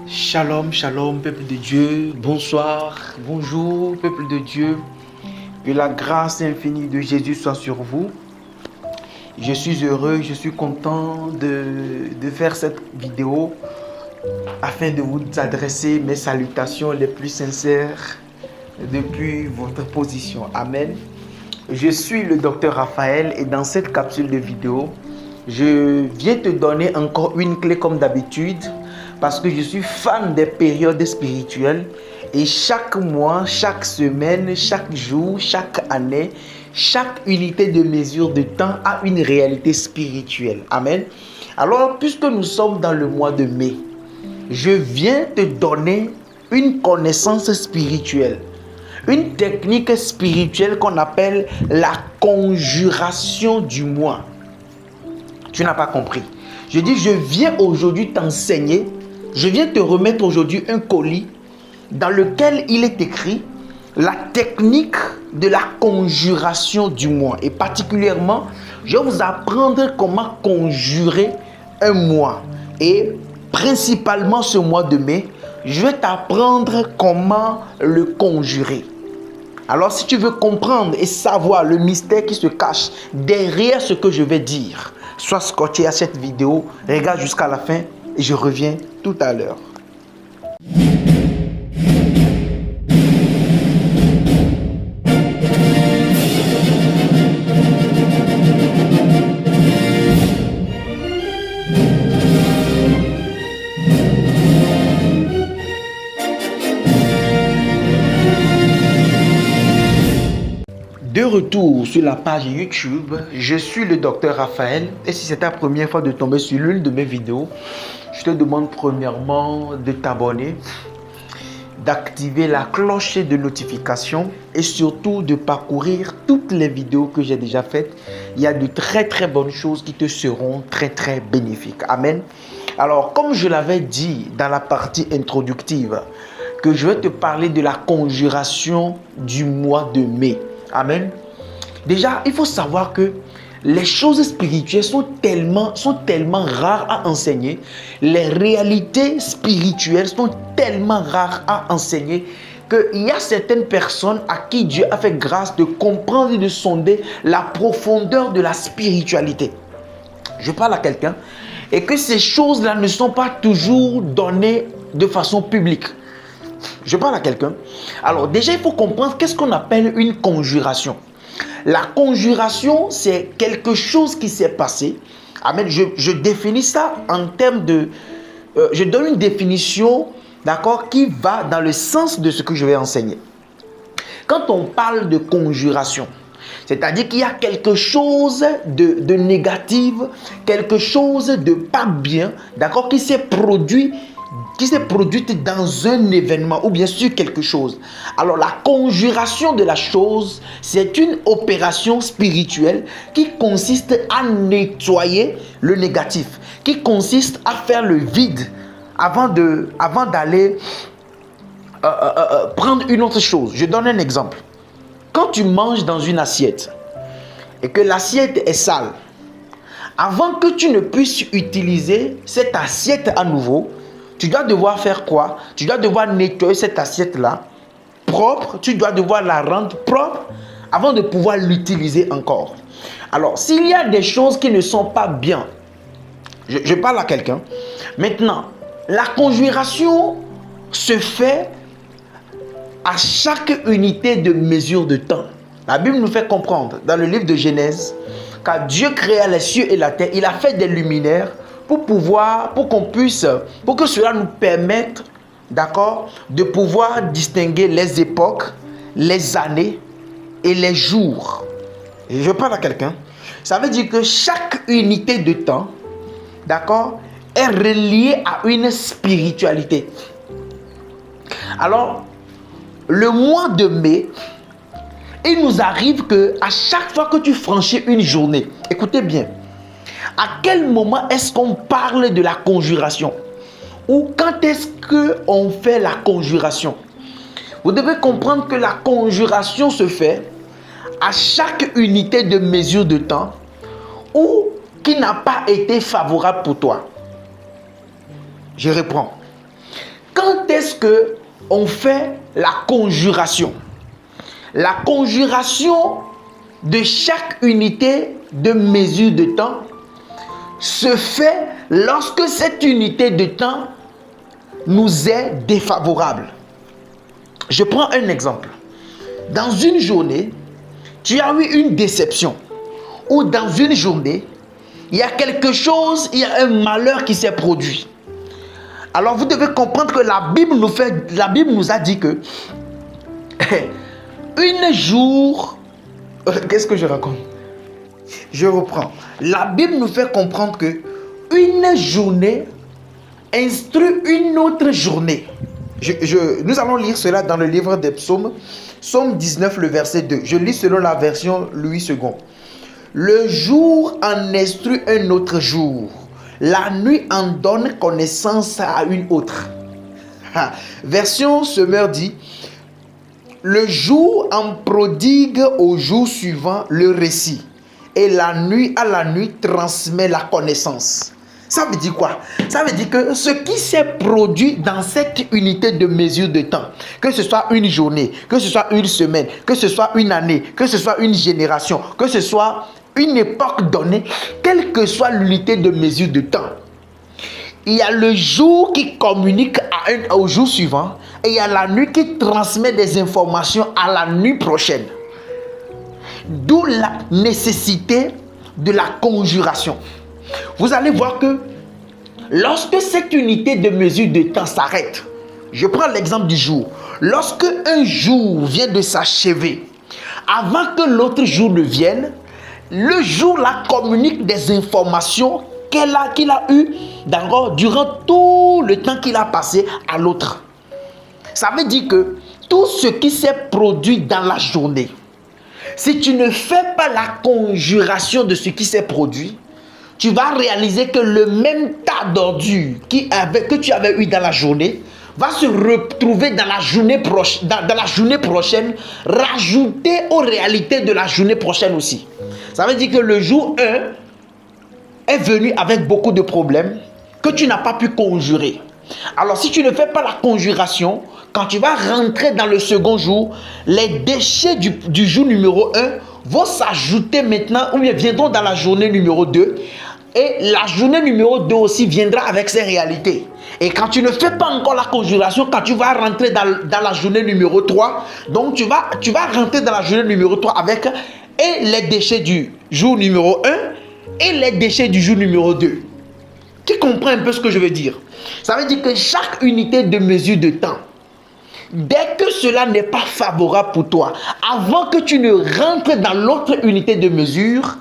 Shalom, shalom, peuple de Dieu. Bonsoir, bonjour, peuple de Dieu. Que la grâce infinie de Jésus soit sur vous. Je suis heureux, je suis content de faire cette vidéo afin de vous adresser mes salutations les plus sincères depuis votre position. Amen. Je suis le docteur Raphaël et dans cette capsule de vidéo, je viens te donner encore une clé comme d'habitude parce que je suis fan des périodes spirituelles et chaque mois, chaque semaine, chaque jour, chaque année, chaque unité de mesure de temps a une réalité spirituelle. Amen. Alors, puisque nous sommes dans le mois de mai, je viens te donner une connaissance spirituelle, une technique spirituelle qu'on appelle la conjuration du mois. Tu n'as pas compris. Je dis, je viens aujourd'hui t'enseigner, je viens te remettre aujourd'hui un colis dans lequel il est écrit la technique de la conjuration du mois. Et particulièrement, je vais vous apprendre comment conjurer un mois. Et principalement ce mois de mai, je vais t'apprendre comment le conjurer. Alors si tu veux comprendre et savoir le mystère qui se cache derrière ce que je vais dire, sois scotché à cette vidéo, regarde jusqu'à la fin et je reviens tout à l'heure. De retour sur la page YouTube, je suis le docteur Raphaël et si c'est ta première fois de tomber sur l'une de mes vidéos, je te demande premièrement de t'abonner, d'activer la cloche de notification et surtout de parcourir toutes les vidéos que j'ai déjà faites. Il y a de très bonnes choses qui te seront très bénéfiques. Amen. Alors, comme je l'avais dit dans la partie introductive, que je vais te parler de la conjuration du mois de mai. Amen. Déjà, il faut savoir que les choses spirituelles sont tellement rares à enseigner. Les réalités spirituelles sont tellement rares à enseigner qu'il y a certaines personnes à qui Dieu a fait grâce de comprendre et de sonder la profondeur de la spiritualité. Je parle à quelqu'un et que ces choses-là ne sont pas toujours données de façon publique. Je parle à quelqu'un. Alors déjà, il faut comprendre qu'est-ce qu'on appelle une conjuration. La conjuration, c'est quelque chose qui s'est passé. Amen. Je définis ça en termes de... je donne une définition, d'accord, qui va dans le sens de ce que je vais enseigner. Quand on parle de conjuration, c'est-à-dire qu'il y a quelque chose de négatif, quelque chose de pas bien, d'accord, qui s'est produite dans un événement ou bien sur quelque chose. Alors la conjuration de la chose, c'est une opération spirituelle qui consiste à nettoyer le négatif, qui consiste à faire le vide avant d'aller prendre une autre chose. Je donne un exemple. Quand tu manges dans une assiette et que l'assiette est sale, avant que tu ne puisses utiliser cette assiette à nouveau, tu dois devoir faire quoi? Tu dois devoir nettoyer cette assiette-là propre. Tu dois devoir la rendre propre avant de pouvoir l'utiliser encore. Alors, s'il y a des choses qui ne sont pas bien, je parle à quelqu'un. Maintenant, la conjuration se fait à chaque unité de mesure de temps. La Bible nous fait comprendre dans le livre de Genèse, quand Dieu créa les cieux et la terre, il a fait des luminaires pour que cela nous permette, d'accord, de pouvoir distinguer les époques, les années et les jours. Et je parle à quelqu'un. Ça veut dire que chaque unité de temps, d'accord, est reliée à une spiritualité. Alors, le mois de mai, il nous arrive que à chaque fois que tu franchis une journée, écoutez bien, à quel moment est-ce qu'on parle de la conjuration? Ou quand est-ce qu'on fait la conjuration? Vous devez comprendre que la conjuration se fait à chaque unité de mesure de temps ou qui n'a pas été favorable pour toi. Je reprends. quand est-ce que on fait la conjuration? La conjuration de chaque unité de mesure de temps se fait lorsque cette unité de temps nous est défavorable. Je prends un exemple. Dans une journée, tu as eu une déception. Ou dans une journée, il y a quelque chose, il y a un malheur qui s'est produit. Alors vous devez comprendre que la Bible nous a dit que un jour, qu'est-ce que je raconte? Je reprends. La Bible nous fait comprendre que une journée instruit une autre journée. Nous allons lire cela dans le livre des psaumes, psaume 19, le verset 2. Je lis selon la version Louis II. Le jour en instruit un autre jour. La nuit en donne connaissance à une autre. Version Semeur dit: le jour en prodigue au jour suivant le récit. Et la nuit à la nuit transmet la connaissance. Ça veut dire quoi? Ça veut dire que ce qui s'est produit dans cette unité de mesure de temps, que ce soit une journée, que ce soit une semaine, que ce soit une année, que ce soit une génération, que ce soit une époque donnée, quelle que soit l'unité de mesure de temps, il y a le jour qui communique au jour suivant et il y a la nuit qui transmet des informations à la nuit prochaine. D'où la nécessité de la conjuration. Vous allez voir que lorsque cette unité de mesure de temps s'arrête, je prends l'exemple du jour. Lorsque un jour vient de s'achever, avant que l'autre jour ne vienne, le jour-là communique des informations qu'il a eues durant tout le temps qu'il a passé à l'autre. Ça veut dire que tout ce qui s'est produit dans la journée, si tu ne fais pas la conjuration de ce qui s'est produit, tu vas réaliser que le même tas d'ordures que tu avais eu dans la journée va se retrouver dans la journée prochaine, rajouté aux réalités de la journée prochaine aussi. Ça veut dire que le jour 1 est venu avec beaucoup de problèmes que tu n'as pas pu conjurer. Alors si tu ne fais pas la conjuration, quand tu vas rentrer dans le second jour, les déchets du jour numéro 1 vont s'ajouter maintenant ou bien viendront dans la journée numéro 2. Et la journée numéro 2 aussi viendra avec ses réalités. Et quand tu ne fais pas encore la conjuration, quand tu vas rentrer dans la journée numéro 3, donc tu vas rentrer dans la journée numéro 3 avec et les déchets du jour numéro 1 et les déchets du jour numéro 2. Tu comprends un peu ce que je veux dire? Ça veut dire que chaque unité de mesure de temps, dès que cela n'est pas favorable pour toi, avant que tu ne rentres dans l'autre unité de mesure,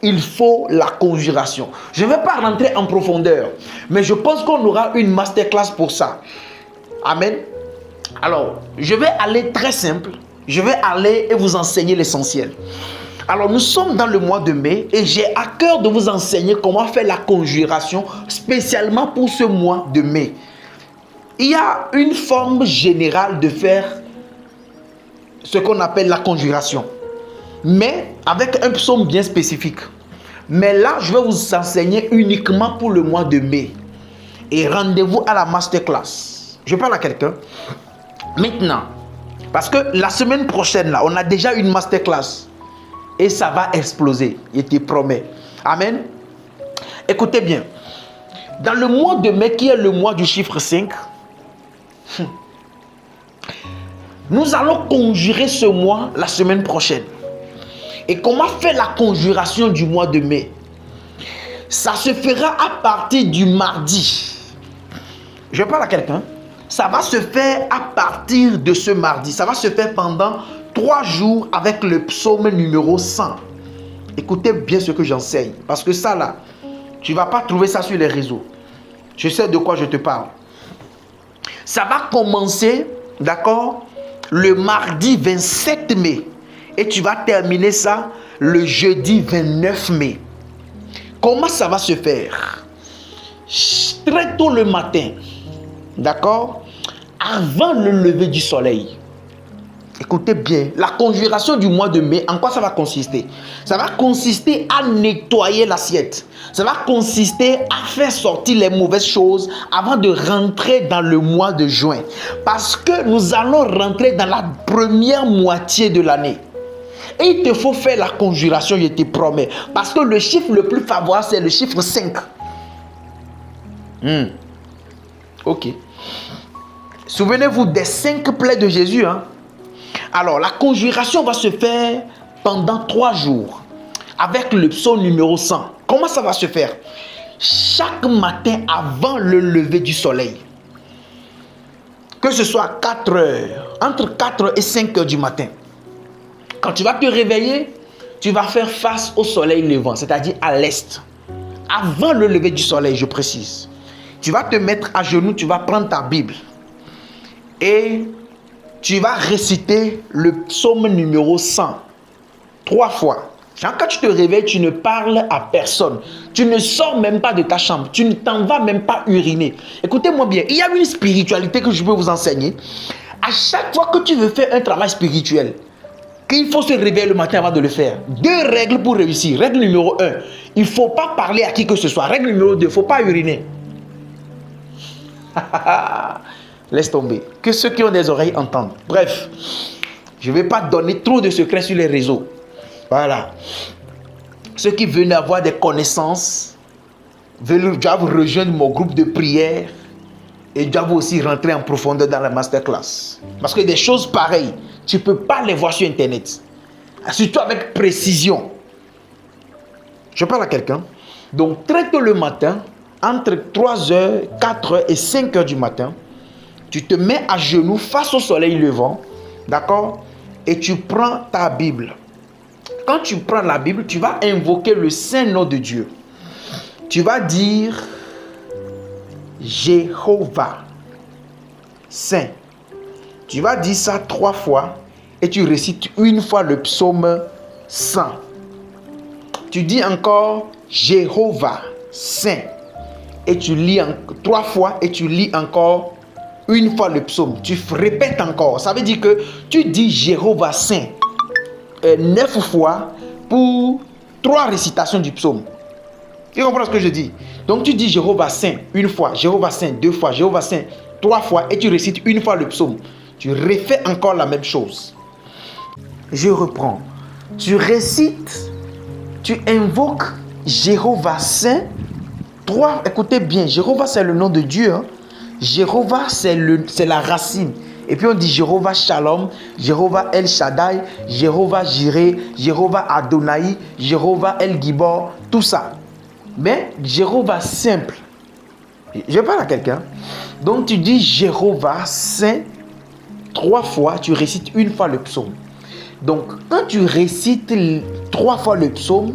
il faut la conjuration. Je ne vais pas rentrer en profondeur, mais je pense qu'on aura une masterclass pour ça. Amen. Alors, je vais aller très simple. Je vais aller et vous enseigner l'essentiel. Alors, nous sommes dans le mois de mai et j'ai à cœur de vous enseigner comment faire la conjuration spécialement pour ce mois de mai. Il y a une forme générale de faire ce qu'on appelle la conjuration, mais avec un psaume bien spécifique. Mais là, je vais vous enseigner uniquement pour le mois de mai. Et rendez-vous à la masterclass. Je parle à quelqu'un. Maintenant, parce que la semaine prochaine, là, on a déjà une masterclass. Et ça va exploser. Je te promets. Amen. Écoutez bien. Dans le mois de mai, qui est le mois du chiffre 5, nous allons conjurer ce mois la semaine prochaine. Et comment faire la conjuration du mois de mai? Ça se fera à partir du mardi. Je parle à quelqu'un. Ça va se faire à partir de ce mardi. Ça va se faire pendant 3 jours avec le psaume numéro 100. Écoutez bien ce que j'enseigne. Parce que ça là, tu ne vas pas trouver ça sur les réseaux. Je sais de quoi je te parle. Ça va commencer, d'accord, le mardi 27 mai. Et tu vas terminer ça le jeudi 29 mai. Comment ça va se faire? Très tôt le matin, d'accord, avant le lever du soleil. Écoutez bien, la conjuration du mois de mai, en quoi ça va consister? Ça va consister à nettoyer l'assiette. Ça va consister à faire sortir les mauvaises choses avant de rentrer dans le mois de juin. Parce que nous allons rentrer dans la première moitié de l'année. Et il te faut faire la conjuration, je te promets. Parce que le chiffre le plus favorable, c'est le chiffre 5. Ok. Souvenez-vous des 5 plaies de Jésus, hein? Alors, la conjuration va se faire pendant 3 jours avec le psaume numéro 100. Comment ça va se faire? Chaque matin avant le lever du soleil, que ce soit 4 heures, entre 4 et 5 heures du matin, quand tu vas te réveiller, tu vas faire face au soleil levant, c'est-à-dire à l'est. Avant le lever du soleil, je précise. Tu vas te mettre à genoux, tu vas prendre ta Bible et tu vas réciter le psaume numéro 100 3 fois. Quand tu te réveilles, tu ne parles à personne. Tu ne sors même pas de ta chambre. Tu ne t'en vas même pas uriner. Écoutez-moi bien, il y a une spiritualité que je peux vous enseigner. À chaque fois que tu veux faire un travail spirituel, qu'il faut se réveiller le matin avant de le faire. 2 règles pour réussir. Règle numéro 1, il ne faut pas parler à qui que ce soit. Règle numéro 2, il ne faut pas uriner. Laisse tomber. Que ceux qui ont des oreilles entendent. Bref, je ne vais pas donner trop de secrets sur les réseaux. Voilà. Ceux qui veulent avoir des connaissances, doivent rejoindre mon groupe de prière et doivent aussi rentrer en profondeur dans la masterclass. Parce que des choses pareilles, tu ne peux pas les voir sur Internet. Surtout avec précision. Je parle à quelqu'un. Donc, très tôt le matin, entre 3 heures, 4 heures et 5 heures du matin, tu te mets à genoux face au soleil levant, d'accord? Et tu prends ta Bible. Quand tu prends la Bible, tu vas invoquer le saint nom de Dieu. Tu vas dire Jéhovah, Saint. Tu vas dire ça 3 fois et tu récites une fois le psaume 100. Tu dis encore Jéhovah, Saint. Et tu lis 3 fois et tu lis encore une fois le psaume. Tu répètes encore. Ça veut dire que tu dis Jéhovah Saint 9 fois pour 3 récitations du psaume. Tu comprends ce que je dis? Donc tu dis Jéhovah Saint une fois, Jéhovah Saint 2 fois, Jéhovah Saint 3 fois et tu récites une fois le psaume. Tu refais encore la même chose. Je reprends. Tu récites, tu invoques Jéhovah Saint 3. Écoutez bien, Jéhovah c'est le nom de Dieu, hein? Jéhovah c'est la racine. Et puis on dit Jéhovah Shalom, Jéhovah El Shaddai, Jéhovah Jireh, Jéhovah Adonai, Jéhovah El Gibor, tout ça. Mais Jéhovah simple. Je parle à quelqu'un. Donc tu dis Jéhovah Saint 3 fois, tu récites une fois le psaume. Donc quand tu récites 3 fois le psaume,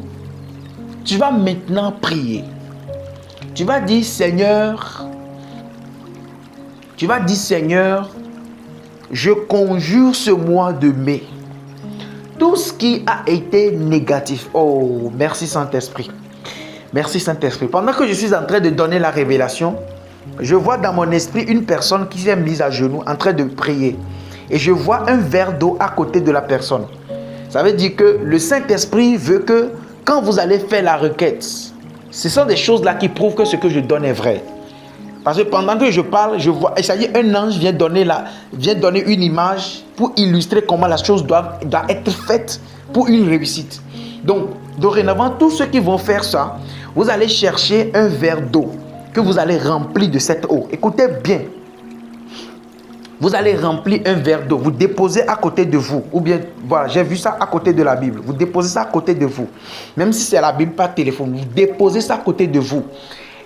tu vas maintenant prier. Tu vas dire Seigneur, je conjure ce mois de mai. Tout ce qui a été négatif. Oh, merci Saint-Esprit. Merci Saint-Esprit. Pendant que je suis en train de donner la révélation, je vois dans mon esprit une personne qui s'est mise à genoux en train de prier. Et je vois un verre d'eau à côté de la personne. Ça veut dire que le Saint-Esprit veut que quand vous allez faire la requête, ce sont des choses là qui prouvent que ce que je donne est vrai. Parce que pendant que je parle, je vois, c'est-à-dire un ange vient donner une image pour illustrer comment la chose doit être faite pour une réussite. Donc, dorénavant, tous ceux qui vont faire ça, vous allez chercher un verre d'eau que vous allez remplir de cette eau. Écoutez bien. Vous allez remplir un verre d'eau, vous déposez à côté de vous. Ou bien, voilà, j'ai vu ça à côté de la Bible. Vous déposez ça à côté de vous. Même si c'est la Bible, pas téléphone, vous déposez ça à côté de vous.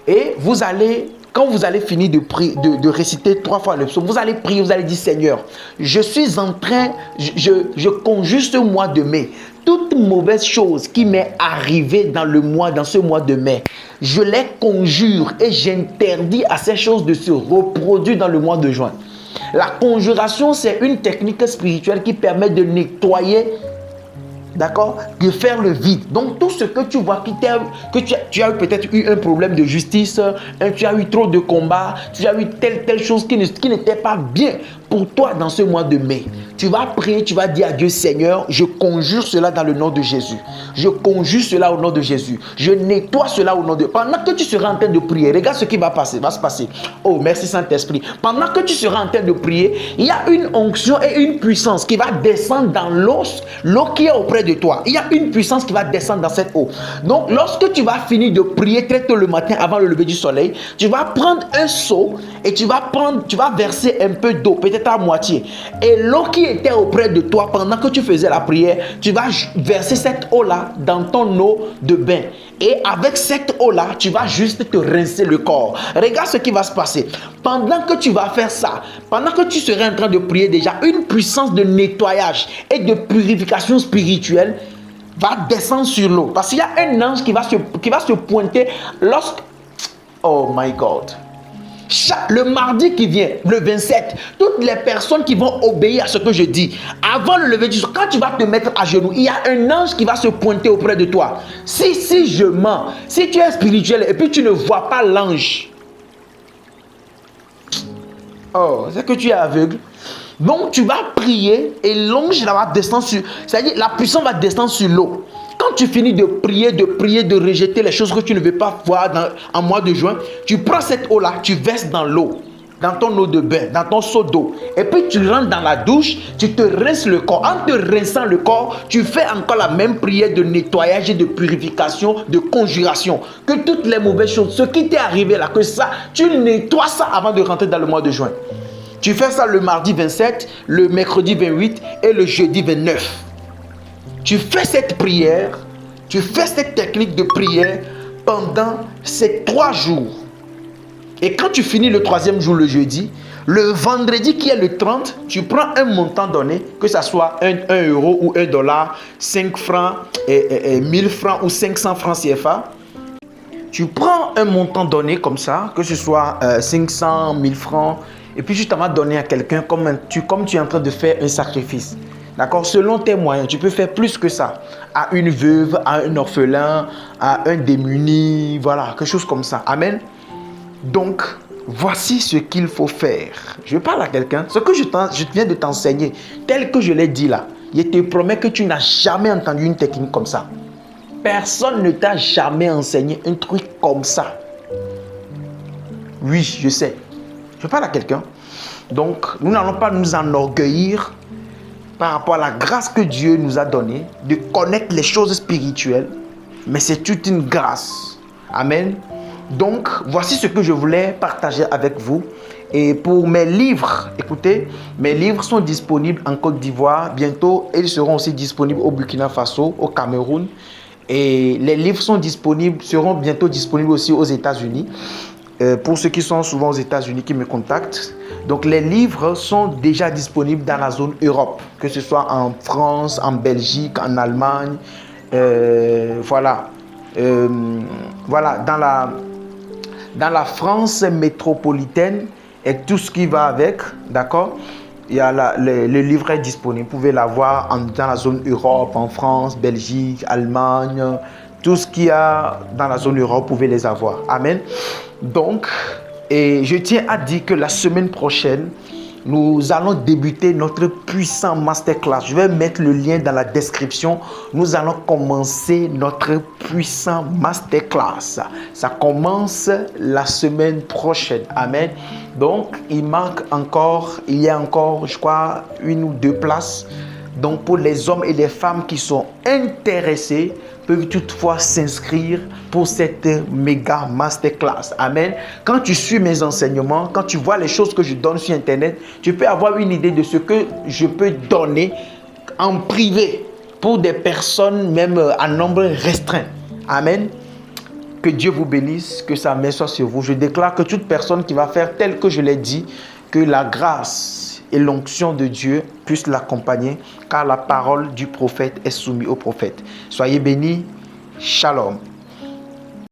Et vous allez, quand vous allez finir de réciter 3 fois le psaume, vous allez prier, vous allez dire Seigneur, je suis en train, je conjure ce mois de mai. Toute mauvaise chose qui m'est arrivée dans ce mois de mai, je les conjure et j'interdis à ces choses de se reproduire dans le mois de juin. La conjuration, c'est une technique spirituelle qui permet de nettoyer d'accord, de faire le vide. Donc tout ce que tu vois tu as peut-être eu un problème de justice, tu as eu trop de combats, tu as eu telle chose qui n'était pas bien pour toi dans ce mois de mai. Tu vas prier, tu vas dire à Dieu, Seigneur, je conjure cela dans le nom de Jésus. Je conjure cela au nom de Jésus. Je nettoie cela au nom de... Pendant que tu seras en train de prier, regarde ce qui va se passer. Oh, merci Saint-Esprit. Pendant que tu seras en train de prier, il y a une onction et une puissance qui va descendre dans l'eau qui est auprès de toi. Il y a une puissance qui va descendre dans cette eau. Donc, lorsque tu vas finir de prier très tôt le matin avant le lever du soleil, tu vas prendre un seau et tu vas verser un peu d'eau, peut-être à moitié. Et l'eau qui était auprès de toi pendant que tu faisais la prière, tu vas verser cette eau-là dans ton eau de bain. Et avec cette eau-là, tu vas juste te rincer le corps. Regarde ce qui va se passer. Pendant que tu vas faire ça, pendant que tu serais en train de prier déjà, une puissance de nettoyage et de purification spirituelle va descendre sur l'eau. Parce qu'il y a un ange qui va se pointer lorsque... Oh my God. Le mardi qui vient, le 27, toutes les personnes qui vont obéir à ce que je dis, avant le lever du soleil, quand tu vas te mettre à genoux, il y a un ange qui va se pointer auprès de toi. Si je mens, si tu es spirituel et puis tu ne vois pas l'ange, oh, c'est que tu es aveugle. Donc tu vas prier et l'ange va descendre sur, c'est-à-dire la puissance va descendre sur l'eau. Quand tu finis de prier, de rejeter les choses que tu ne veux pas voir en mois de juin, tu prends cette eau-là, tu verses dans l'eau, dans ton eau de bain, dans ton seau d'eau. Et puis tu rentres dans la douche, tu te rinces le corps. En te rinçant le corps, tu fais encore la même prière de nettoyage et de purification, de conjuration. Que toutes les mauvaises choses, ce qui t'est arrivé là, que ça, tu nettoies ça avant de rentrer dans le mois de juin. Tu fais ça le mardi 27, le mercredi 28 et le jeudi 29. Tu fais cette prière, tu fais cette technique de prière pendant ces 3 jours. Et quand tu finis le 3e jour, le jeudi, le vendredi qui est le 30, tu prends un montant donné, que ce soit 1 euro ou 1 dollar, 5 francs, 1000 francs ou 500 francs CFA. Tu prends un montant donné comme ça, que ce soit 500, 1000 francs, et puis tu t'en vas donner à quelqu'un comme tu es en train de faire un sacrifice. D'accord? Selon tes moyens, tu peux faire plus que ça. À une veuve, à un orphelin, à un démuni, voilà, quelque chose comme ça. Amen. Donc, voici ce qu'il faut faire. Je parle à quelqu'un. Ce que je viens de t'enseigner, tel que je l'ai dit là, je te promets que tu n'as jamais entendu une technique comme ça. Personne ne t'a jamais enseigné un truc comme ça. Oui, je sais. Je parle à quelqu'un. Donc, nous n'allons pas nous enorgueillir par rapport à la grâce que Dieu nous a donnée de connaître les choses spirituelles, mais c'est toute une grâce. Amen. Donc, voici ce que je voulais partager avec vous. Et pour mes livres, écoutez, mes livres sont disponibles en Côte d'Ivoire. Bientôt, ils seront aussi disponibles au Burkina Faso, au Cameroun. Et les livres seront bientôt disponibles aussi aux États-Unis. Pour ceux qui sont souvent aux États-Unis, qui me contactent. Donc, les livres sont déjà disponibles dans la zone Europe, que ce soit en France, en Belgique, en Allemagne. Voilà, dans la France métropolitaine et tout ce qui va avec, d'accord? Il y a le livret disponible. Vous pouvez l'avoir dans la zone Europe, en France, Belgique, Allemagne. Tout ce qu'il y a dans la zone Europe, vous pouvez les avoir. Amen. Donc, et je tiens à dire que la semaine prochaine, nous allons débuter notre puissant masterclass. Je vais mettre le lien dans la description. Nous allons commencer notre puissant masterclass. Ça commence la semaine prochaine. Amen. Donc, il y a encore, je crois, 1 ou 2 places. Donc, pour les hommes et les femmes qui sont intéressés, peuvent toutefois s'inscrire pour cette méga masterclass. Amen. Quand tu suis mes enseignements, quand tu vois les choses que je donne sur Internet, tu peux avoir une idée de ce que je peux donner en privé pour des personnes même à nombre restreint. Amen. Que Dieu vous bénisse, que sa main soit sur vous. Je déclare que toute personne qui va faire tel que je l'ai dit, que la grâce et l'onction de Dieu puissent l'accompagner, car la parole du prophète est soumise au prophète. Soyez bénis. Shalom.